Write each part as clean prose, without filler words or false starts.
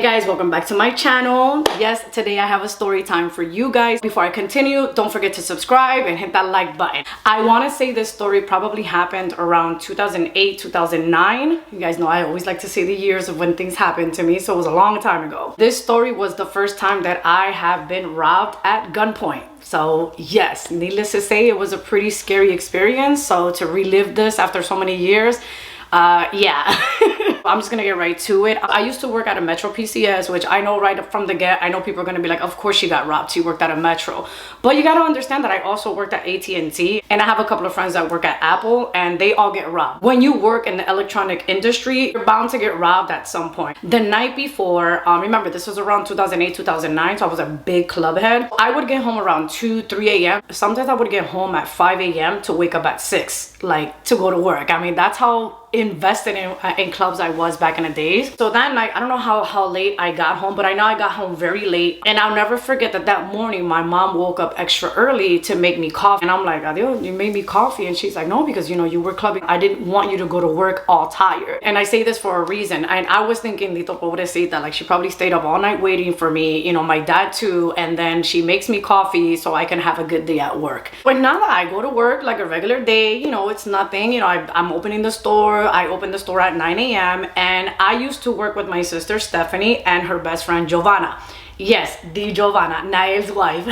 Hey guys, welcome back to my channel. Yes, today I have a story time for you guys. Before I continue, don't forget to subscribe and hit that like button. I want to say this story probably happened around 2008, 2009. You guys know I always like to say the years of when things happened to me, so it was a long time ago. This story was the first time that I have been robbed at gunpoint. So yes, needless to say, it was a pretty scary experience. So to relive this after so many years, yeah. I'm just gonna get right to it. I used to work at a metroPCS, which I know right up from the get, I know people are gonna be like, of course she got robbed, she worked at a metro. But you gotta understand that I also worked at AT&T, and I have a couple of friends that work at Apple, and they all get robbed. When you work in the electronic industry, you're bound to get robbed at some point. The night before, remember this was around 2008, 2009, so I was a big club head. I would get home around 2, 3 a.m. Sometimes I would get home at 5 a.m. to wake up at 6, like to go to work. I mean, that's how invested in clubs I was back in the days. So that night, I don't know how late I got home, but I know I got home very late. And I'll never forget that morning my mom woke up extra early to make me coffee, and I'm like, adios, you made me coffee? And she's like, no, because you know you were clubbing. I didn't want you to go to work all tired. And I say this for a reason. And I was thinking, Lito, pobrecita, like she probably stayed up all night waiting for me, you know, my dad too, and then she makes me coffee so I can have a good day at work. But now that I go to work like a regular day, you know, it's nothing, you know, I'm opening the store. I opened the store at 9 a.m. and I used to work with my sister Stephanie and her best friend Giovanna. Yes, the Giovanna, Nael's wife.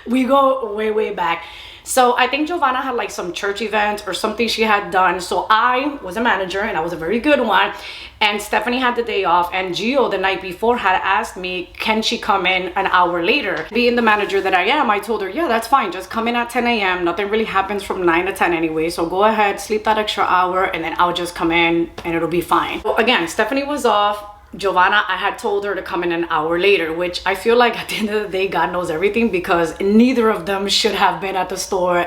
We go way back. So I think Giovanna had like some church event or something she had done. So I was a manager, and I was a very good one. And Stephanie had the day off, and Gio the night before had asked me, can she come in an hour later? Being the manager that I am, I told her, yeah, that's fine. Just come in at 10 a.m. Nothing really happens from 9 to 10 anyway. So go ahead, sleep that extra hour, and then I'll just come in and it'll be fine. So again, Stephanie was off. Giovanna, I had told her to come in an hour later, which I feel like at the end of the day, God knows everything, because neither of them should have been at the store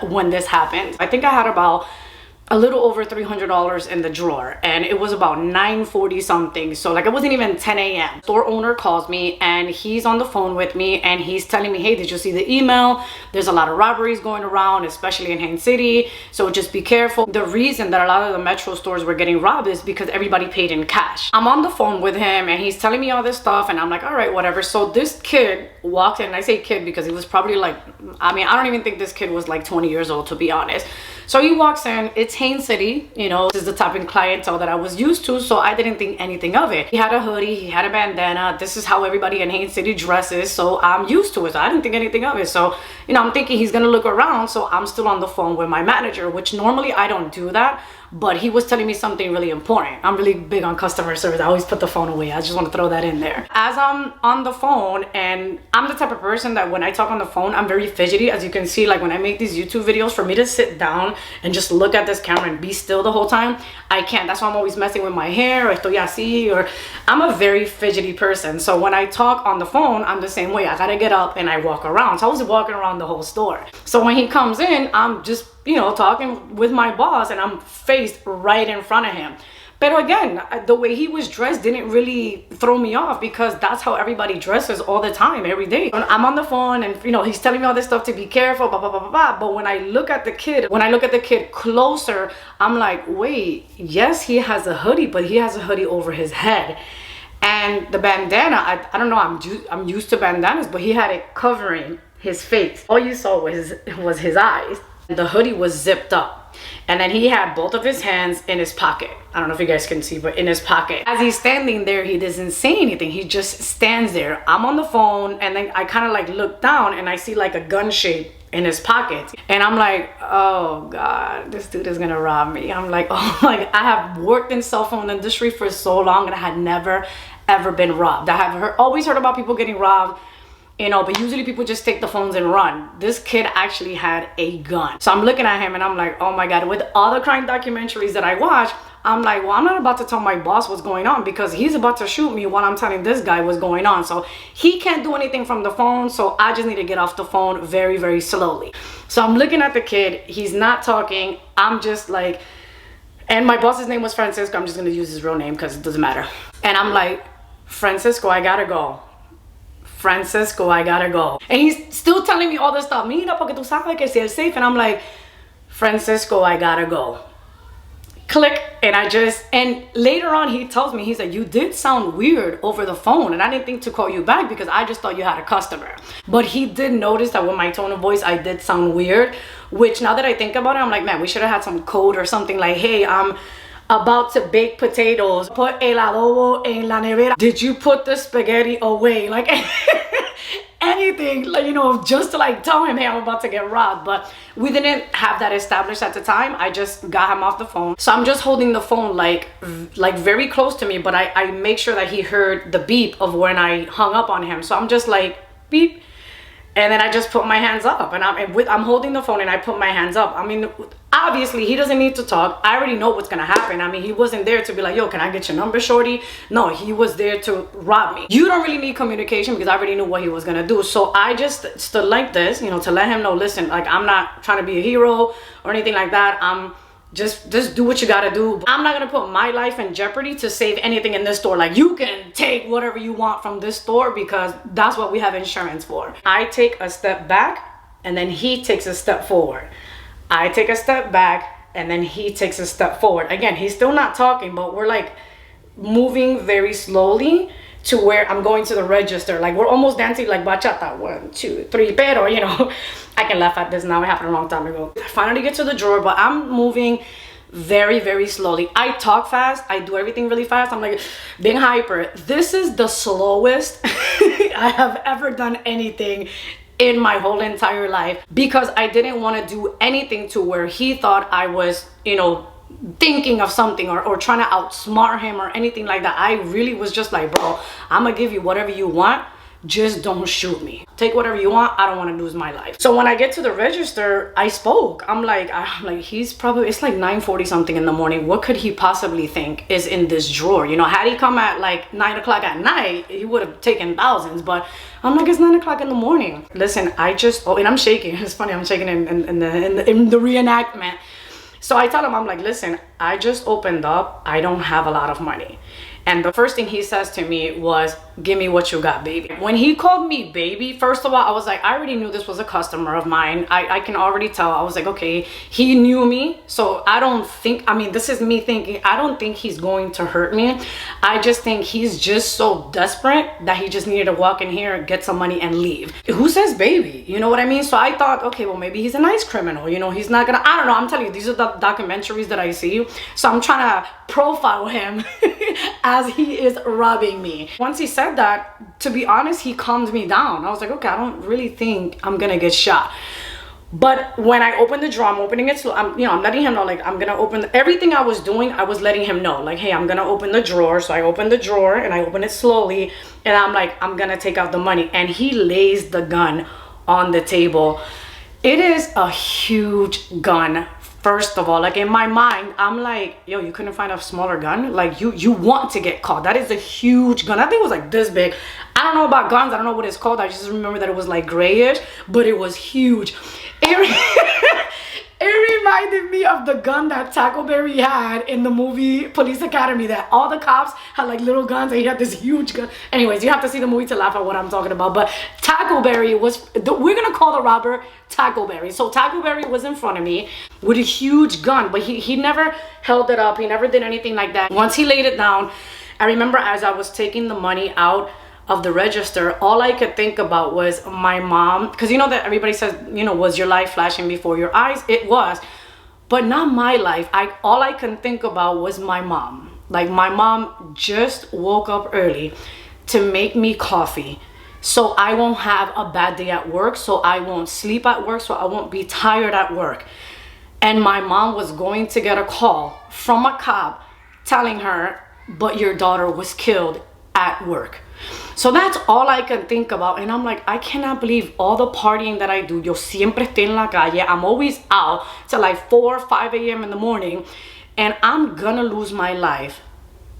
when this happened. I think I had about a little over $300 in the drawer, and it was about 9:40 something. So like it wasn't even 10 a.m. Store owner calls me, and he's on the phone with me, and he's telling me, hey, did you see the email? There's a lot of robberies going around, especially in Haines City, so just be careful. The reason that a lot of the metro stores were getting robbed is because everybody paid in cash. I'm on the phone with him, and he's telling me all this stuff, and I'm like, all right, whatever. So this kid walked in, and I say kid because he was probably like, I mean, I don't even think this kid was like 20 years old, to be honest. So he walks in, it's Haines City, you know, this is the type of clientele that I was used to, so I didn't think anything of it. He had a hoodie, he had a bandana. This is how everybody in Haines City dresses, so I'm used to it, so I didn't think anything of it. So, you know, I'm thinking he's gonna look around, so I'm still on the phone with my manager, which normally I don't do that, but he was telling me something really important. I'm really big on customer service. I always put the phone away. I just want to throw that in there. As I'm on the phone, and I'm the type of person that when I talk on the phone, I'm very fidgety. As you can see, like when I make these YouTube videos, for me to sit down and just look at this camera and be still the whole time, I can't. That's why I'm always messing with my hair, or estoy así, or I'm a very fidgety person. So when I talk on the phone, I'm the same way. I gotta get up and I walk around. So I was walking around the whole store. So when he comes in, I'm just, you know, talking with my boss, and I'm faced right in front of him. But again, the way he was dressed didn't really throw me off, because that's how everybody dresses all the time, every day. I'm on the phone, and you know, he's telling me all this stuff to be careful, blah, blah, blah, blah, blah. But when I look at the kid closer, I'm like, wait, yes, he has a hoodie, but he has a hoodie over his head. And the bandana, I don't know, I'm used to bandanas, but he had it covering his face. All you saw was his eyes. The hoodie was zipped up, and then he had both of his hands in his pocket. I don't know if you guys can see, but in his pocket. As he's standing there, he doesn't say anything. He just stands there. I'm on the phone, and then I kind of like look down, and I see like a gun shape in his pocket, and I'm like, oh God, this dude is gonna rob me. I'm like, oh, like I have worked in cell phone industry for so long, and I had never ever been robbed. I have always heard about people getting robbed, you know, but usually people just take the phones and run. This kid actually had a gun. So I'm looking at him, and I'm like, oh my God. With all the crime documentaries that I watch, I'm like, well, I'm not about to tell my boss what's going on, because he's about to shoot me while I'm telling this guy what's going on. So he can't do anything from the phone, so I just need to get off the phone very, very slowly. So I'm looking at the kid. He's not talking. I'm just like, and my boss's name was Francisco. I'm just going to use his real name because it doesn't matter. And I'm like, Francisco, I gotta go. Francisco, I gotta go. And he's still telling me all this stuff. Mira, porque tú sabes que si el safe. And I'm like, Francisco, I gotta go. click, and later on he tells me, he's like, you did sound weird over the phone, and I didn't think to call you back because I just thought you had a customer. But he did notice that with my tone of voice I did sound weird, which now that I think about it, I'm like, man, we should have had some code or something like, hey, I'm about to bake potatoes, put el adobo en la nevera, did you put the spaghetti away, like anything, like, you know, just to like tell him, hey, I'm about to get robbed. But we didn't have that established at the time. I just got him off the phone, so I'm just holding the phone like very close to me, but I make sure that he heard the beep of when I hung up on him. So I'm just like beep, and then I just put my hands up, and I'm holding the phone and I put my hands up. I mean, obviously he doesn't need to talk. I already know what's gonna happen. I mean, he wasn't there to be like, yo, can I get your number, shorty? No, he was there to rob me. You don't really need communication because I already knew what he was gonna do. So I just stood like this, you know, to let him know, listen, like, I'm not trying to be a hero or anything like that. I'm just do what you gotta do. I'm not gonna put my life in jeopardy to save anything in this store. Like, you can take whatever you want from this store because that's what we have insurance for. I take a step back and then he takes a step forward. I take a step back and then he takes a step forward. Again, he's still not talking, but we're like moving very slowly to where I'm going to the register. Like, we're almost dancing like bachata. 1, 2, 3, pero, you know, I can laugh at this now. It happened a long time ago. I finally get to the drawer, but I'm moving very, very slowly. I talk fast. I do everything really fast. I'm like being hyper. This is the slowest I have ever done anything in my whole entire life, because I didn't want to do anything to where he thought I was, you know, thinking of something or trying to outsmart him or anything like that. I really was just like, bro, I'm gonna give you whatever you want, just don't shoot me. Take whatever you want. I don't want to lose my life. So when I get to the register, I spoke. I'm like, he's probably, it's like 9:40 something in the morning. What could he possibly think is in this drawer? You know, had he come at like 9 o'clock at night, he would have taken thousands. But I'm like, it's 9 o'clock in the morning. Listen, and I'm shaking. It's funny, I'm shaking in the reenactment. So I tell him, I'm like, listen, I just opened up. I don't have a lot of money. And the first thing he says to me was, give me what you got, baby. When he called me baby, first of all, I was like, I already knew this was a customer of mine. I can already tell. I was like, okay, he knew me. So I don't think, I mean, this is me thinking, I don't think he's going to hurt me. I just think he's just so desperate that he just needed to walk in here and get some money and leave. Who says baby? You know what I mean? So I thought, okay, well, maybe he's a nice criminal. You know, he's not gonna, I don't know. I'm telling you, these are the documentaries that I see. So I'm trying to profile him as he is robbing me. Once he said that, to be honest, he calmed me down. I was like, okay, I don't really think I'm gonna get shot. But when I opened the drawer, I'm opening it, so I'm letting him know, like, I'm gonna open everything I was doing. I was letting him know, like, hey, I'm gonna open the drawer. So I opened the drawer and I open it slowly, and I'm like, I'm gonna take out the money. And he lays the gun on the table. It is a huge gun. First of all, like, in my mind, I'm like, yo, you couldn't find a smaller gun? Like, you want to get caught. That is a huge gun. I think it was like this big. I don't know about guns. I don't know what it's called. I just remember that it was like grayish, but it was huge. It reminded me of the gun that Tackleberry had in the movie Police Academy, that all the cops had like little guns and he had this huge gun. Anyways, you have to see the movie to laugh at what I'm talking about. But Tackleberry was, we're gonna call the robber Tackleberry. So Tackleberry was in front of me with a huge gun, but he never held it up. He never did anything like that. Once he laid it down, I remember as I was taking the money out of the register, all I could think about was my mom, because you know that everybody says, you know, was your life flashing before your eyes? It was, but not my life. All I can think about was my mom. Like, my mom just woke up early to make me coffee so I won't have a bad day at work, so I won't sleep at work, so I won't be tired at work. And my mom was going to get a call from a cop telling her, but your daughter was killed at work. So that's all I can think about. And I'm like, I cannot believe all the partying that I do. Yo siempre estoy en la calle. I'm always out till like 4 or 5 a.m. in the morning. And I'm gonna lose my life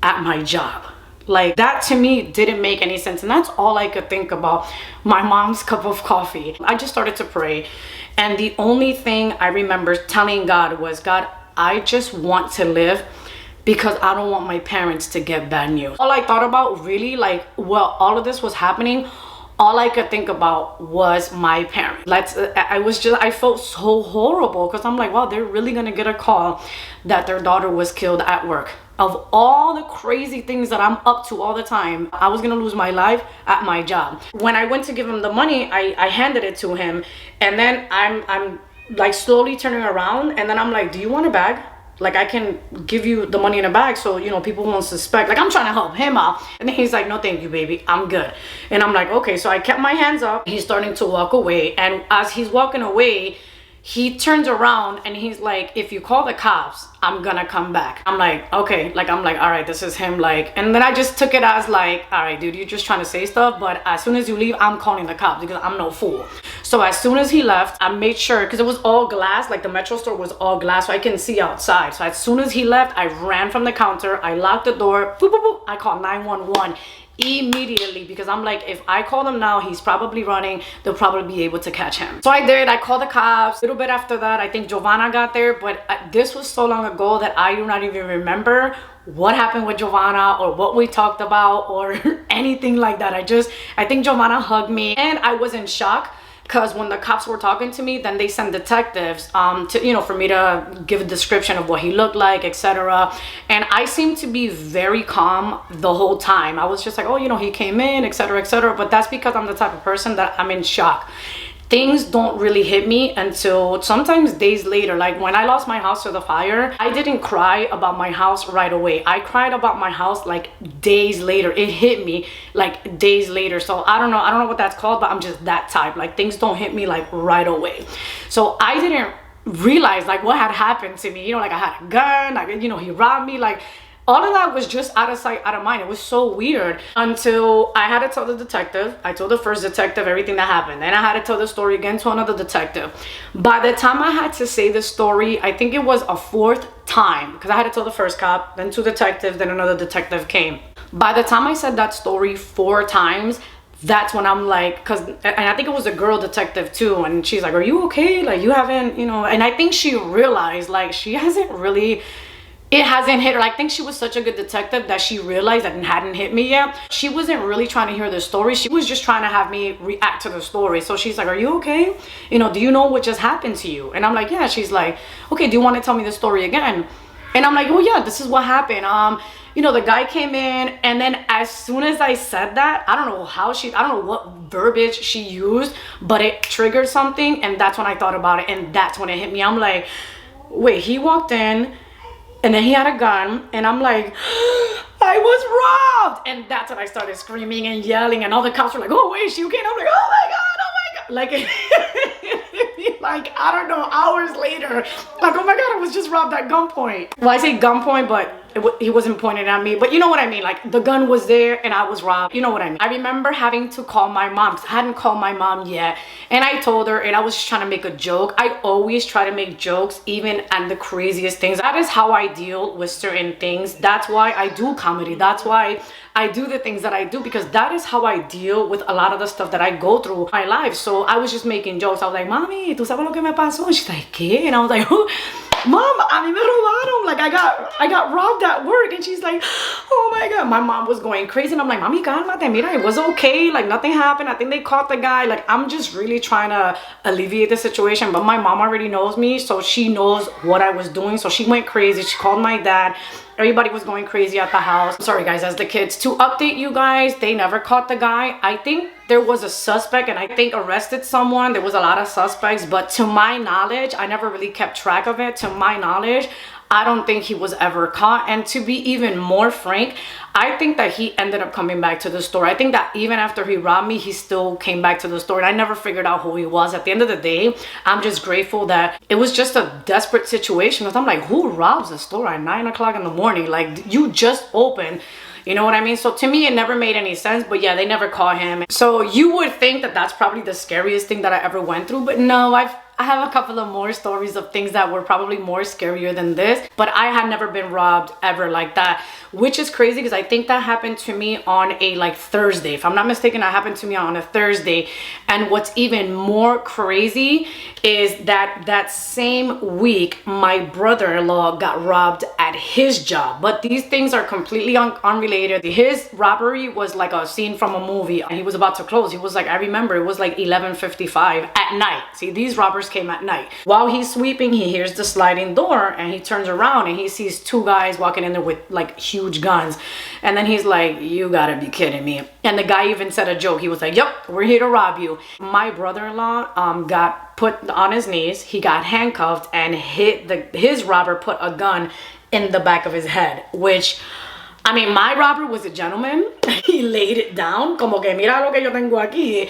at my job. Like, that to me didn't make any sense. And that's all I could think about. My mom's cup of coffee. I just started to pray. And the only thing I remember telling God was, God, I just want to live, because I don't want my parents to get bad news. All I thought about really, like, while all of this was happening, all I could think about was my parents. I felt so horrible because I'm like, wow, they're really gonna get a call that their daughter was killed at work. Of all the crazy things that I'm up to all the time, I was gonna lose my life at my job. When I went to give him the money, I handed it to him, and then I'm like slowly turning around, and then I'm like, do you want a bag? Like, I can give you the money in a bag so, you know, people won't suspect. Like, I'm trying to help him out. And then he's like, no, thank you, baby. I'm good. And I'm like, okay. So I kept my hands up. He's starting to walk away. And as he's walking away, he turns around and he's like, if you call the cops, I'm gonna come back. I'm like, okay. Like, I'm like, all right, this is him. Like, and then I just took it as like, all right, dude, you're just trying to say stuff. But as soon as you leave, I'm calling the cops because I'm no fool. So as soon as he left, I made sure, because it was all glass, like the Metro store was all glass, so I can see outside. So as soon as he left, I ran from the counter, I locked the door, boop, boop, boop, I called 911 immediately, because I'm like, if I call them now, he's probably running, they'll probably be able to catch him. So I did. I called the cops. A little bit after that, I think Giovanna got there, but this was so long ago that I do not even remember what happened with Giovanna or what we talked about or anything like that. I think Giovanna hugged me, and I was in shock. Because when the cops were talking to me, then they sent detectives to, you know, for me to give a description of what he looked like, etc. And I seemed to be very calm the whole time. I was just like, oh, you know, he came in, etc., etc. But that's because I'm the type of person that I'm in shock. Things don't really hit me until sometimes days later. Like when I lost my house to the fire, I didn't cry about my house right away. I cried about my house like days later. It hit me like days later. So I don't know what that's called, but I'm just that type. Like things don't hit me like right away. So I didn't realize like what had happened to me. You know, like I had a gun, like, you know, he robbed me, like all of that was just out of sight, out of mind. It was so weird until I had to tell the detective. I told the first detective everything that happened. Then I had to tell the story again to another detective. By the time I had to say the story, I think it was a fourth time, because I had to tell the first cop, then two detectives, then another detective came. By the time I said that story 4 times, that's when I'm like, and I think it was a girl detective too, and she's like, are you okay? Like, you haven't, you know, and I think she realized like she hasn't really, it hasn't hit her. I think she was such a good detective that she realized that it hadn't hit me yet. She wasn't really trying to hear the story. She was just trying to have me react to the story. So she's like, are you okay? You know, do you know what just happened to you? And I'm like, yeah. She's like, okay, do you want to tell me the story again? And I'm like, oh yeah, this is what happened. You know, the guy came in, and then as soon as I said that, I don't know what verbiage she used, but it triggered something. And that's when I thought about it. And that's when it hit me. I'm like, wait, he walked in, and then he had a gun, and I'm like, I was robbed. And that's when I started screaming and yelling, and all the cops were like, oh, wait, is she okay? And I'm like, oh my God. Like, like, I don't know, hours later, like, oh my God, I was just robbed at gunpoint. Well, I say gunpoint, but he wasn't pointing at me, but you know what I mean? Like, the gun was there and I was robbed. You know what I mean? I remember having to call my mom, because I hadn't called my mom yet. And I told her, and I was just trying to make a joke. I always try to make jokes, even at the craziest things. That is how I deal with certain things. That's why I do comedy. That's why I do the things that I do, because that is how I deal with a lot of the stuff that I go through in my life. So I was just making jokes. I was like, Mami, ¿tú sabes lo que me pasó? And she's like, ¿qué? And I was like, oh, Mom, a mí me robaron. Like, I got robbed at work. And she's like, oh my God. My mom was going crazy. And I'm like, Mami, cálmate, mira, it was okay. Like, nothing happened. I think they caught the guy. Like, I'm just really trying to alleviate the situation. But my mom already knows me, so she knows what I was doing. So she went crazy. She called my dad. Everybody was going crazy at the house. Sorry guys, as the kids. To update you guys, they never caught the guy. I think there was a suspect, and I think arrested someone. There was a lot of suspects, but to my knowledge, I never really kept track of it. To my knowledge, I don't think he was ever caught. And to be even more frank, I think that he ended up coming back to the store. I think that even after he robbed me, he still came back to the store, and I never figured out who he was. At the end of the day, I'm just grateful that it was just a desperate situation, because I'm like, who robs a store at 9 o'clock in the morning? Like, you just opened. You know what I mean? So to me, it never made any sense. But yeah, they never caught him. So you would think that that's probably the scariest thing that I ever went through. But no, I have a couple of more stories of things that were probably more scarier than this, but I had never been robbed ever like that, which is crazy because I think that happened to me on a like Thursday. If I'm not mistaken, that happened to me on a Thursday. And what's even more crazy is that that same week, my brother-in-law got robbed at his job. But these things are completely unrelated. His robbery was like a scene from a movie. He was about to close. He was like, I remember it was like 11:55 at night. See, these robbers came at night. While he's sweeping, he hears the sliding door and he turns around and he sees two guys walking in there with like huge guns. And then he's like, you gotta be kidding me. And the guy even said a joke. He was like, yep, we're here to rob you. My brother-in-law got put on his knees. He got handcuffed and his robber put a gun in the back of his head, which, I mean, my robber was a gentleman. He laid it down, como que mira lo que yo tengo aquí.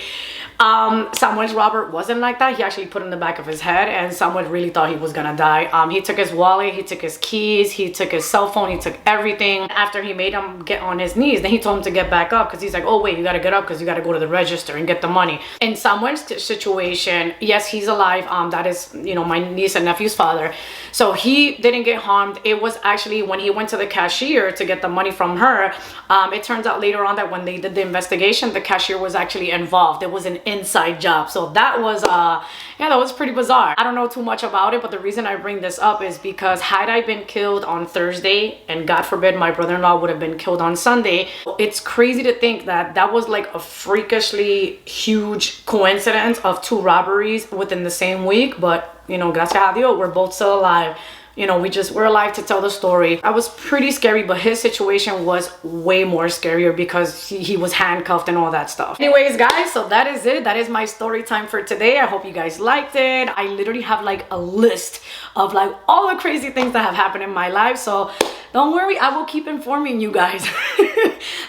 Samuel's robber wasn't like that. He actually put it in the back of his head, and Samuel really thought he was gonna die. He took his wallet, he took his keys, he took his cell phone, he took everything. After he made him get on his knees, then he told him to get back up because he's like, oh wait, you gotta get up because you gotta go to the register and get the money. In Samuel's situation, yes, he's alive. That is, you know, my niece and nephew's father. So he didn't get harmed. It was actually when he went to the cashier to get the money from her. It turns out later on that when they did the investigation, the cashier was actually involved. It was an inside job. So that was yeah, that was pretty bizarre. I don't know too much about it, but the reason I bring this up is because had I been killed on Thursday, and God forbid my brother-in-law would have been killed on Sunday, it's crazy to think that that was like a freakishly huge coincidence of two robberies within the same week. But you know, gracias a Dios, we're both still alive. You know, we're alive to tell the story. I was pretty scary, but his situation was way more scarier because he was handcuffed and all that stuff. Anyways, guys, so that is it. That is my story time for today. I hope you guys liked it. I literally have like a list of like all the crazy things that have happened in my life. So don't worry, I will keep informing you guys.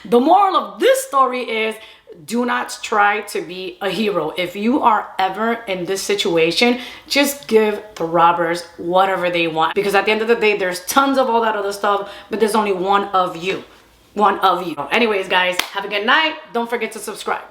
The moral of this story is, do not try to be a hero. If you are ever in this situation, just give the robbers whatever they want. Because at the end of the day, there's tons of all that other stuff, but there's only one of you. One of you. Anyways, guys, have a good night. Don't forget to subscribe.